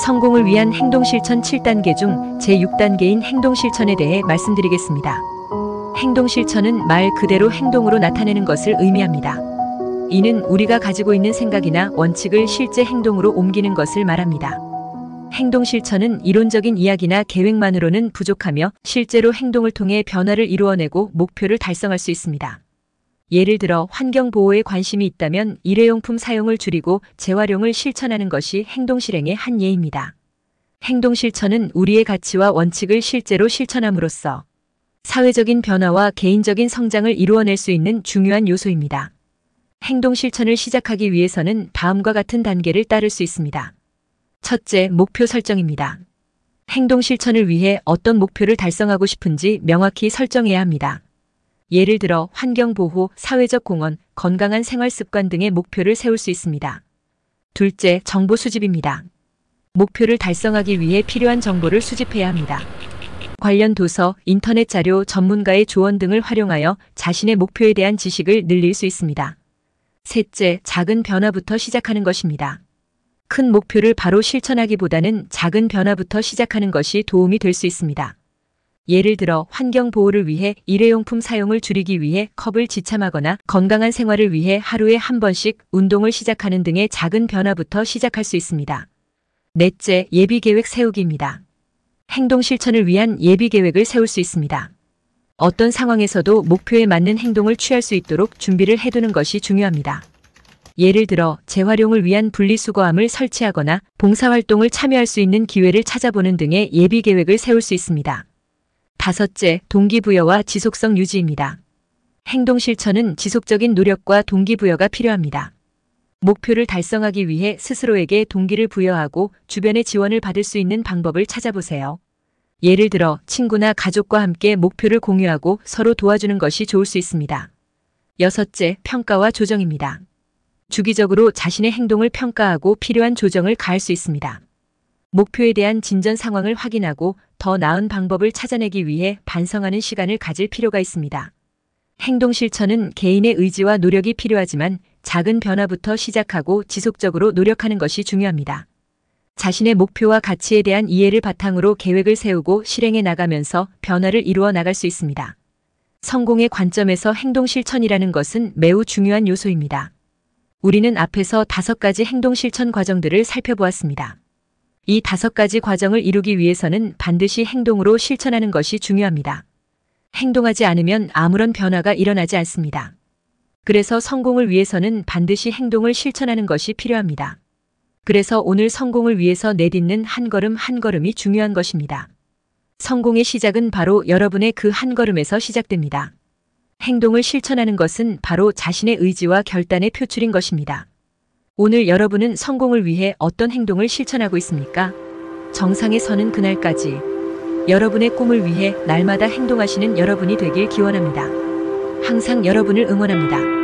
성공을 위한 행동실천 7단계 중 제6단계인 행동실천에 대해 말씀드리겠습니다. 행동실천은 말 그대로 행동으로 나타내는 것을 의미합니다. 이는 우리가 가지고 있는 생각이나 원칙을 실제 행동으로 옮기는 것을 말합니다. 행동실천은 이론적인 이야기나 계획만으로는 부족하며 실제로 행동을 통해 변화를 이루어내고 목표를 달성할 수 있습니다. 예를 들어 환경보호에 관심이 있다면 일회용품 사용을 줄이고 재활용을 실천하는 것이 행동실행의 한 예입니다. 행동실천은 우리의 가치와 원칙을 실제로 실천함으로써 사회적인 변화와 개인적인 성장을 이루어낼 수 있는 중요한 요소입니다. 행동실천을 시작하기 위해서는 다음과 같은 단계를 따를 수 있습니다. 첫째, 목표 설정입니다. 행동실천을 위해 어떤 목표를 달성하고 싶은지 명확히 설정해야 합니다. 예를 들어 환경보호, 사회적 공헌, 건강한 생활습관 등의 목표를 세울 수 있습니다. 둘째, 정보 수집입니다. 목표를 달성하기 위해 필요한 정보를 수집해야 합니다. 관련 도서, 인터넷 자료, 전문가의 조언 등을 활용하여 자신의 목표에 대한 지식을 늘릴 수 있습니다. 셋째, 작은 변화부터 시작하는 것입니다. 큰 목표를 바로 실천하기보다는 작은 변화부터 시작하는 것이 도움이 될 수 있습니다. 예를 들어 환경 보호를 위해 일회용품 사용을 줄이기 위해 컵을 지참하거나 건강한 생활을 위해 하루에 한 번씩 운동을 시작하는 등의 작은 변화부터 시작할 수 있습니다. 넷째, 예비계획 세우기입니다. 행동 실천을 위한 예비계획을 세울 수 있습니다. 어떤 상황에서도 목표에 맞는 행동을 취할 수 있도록 준비를 해두는 것이 중요합니다. 예를 들어 재활용을 위한 분리수거함을 설치하거나 봉사활동을 참여할 수 있는 기회를 찾아보는 등의 예비계획을 세울 수 있습니다. 다섯째, 동기부여와 지속성 유지입니다. 행동실천은 지속적인 노력과 동기부여가 필요합니다. 목표를 달성하기 위해 스스로에게 동기를 부여하고 주변의 지원을 받을 수 있는 방법을 찾아보세요. 예를 들어 친구나 가족과 함께 목표를 공유하고 서로 도와주는 것이 좋을 수 있습니다. 여섯째, 평가와 조정입니다. 주기적으로 자신의 행동을 평가하고 필요한 조정을 가할 수 있습니다. 목표에 대한 진전 상황을 확인하고 더 나은 방법을 찾아내기 위해 반성하는 시간을 가질 필요가 있습니다. 행동 실천은 개인의 의지와 노력이 필요하지만 작은 변화부터 시작하고 지속적으로 노력하는 것이 중요합니다. 자신의 목표와 가치에 대한 이해를 바탕으로 계획을 세우고 실행해 나가면서 변화를 이루어 나갈 수 있습니다. 성공의 관점에서 행동 실천이라는 것은 매우 중요한 요소입니다. 우리는 앞에서 5가지 행동 실천 과정들을 살펴보았습니다. 이 5가지 과정을 이루기 위해서는 반드시 행동으로 실천하는 것이 중요합니다. 행동하지 않으면 아무런 변화가 일어나지 않습니다. 그래서 성공을 위해서는 반드시 행동을 실천하는 것이 필요합니다. 그래서 오늘 성공을 위해서 내딛는 한 걸음 한 걸음이 중요한 것입니다. 성공의 시작은 바로 여러분의 그 한 걸음에서 시작됩니다. 행동을 실천하는 것은 바로 자신의 의지와 결단의 표출인 것입니다. 오늘 여러분은 성공을 위해 어떤 행동을 실천하고 있습니까? 정상에 서는 그날까지 여러분의 꿈을 위해 날마다 행동하시는 여러분이 되길 기원합니다. 항상 여러분을 응원합니다.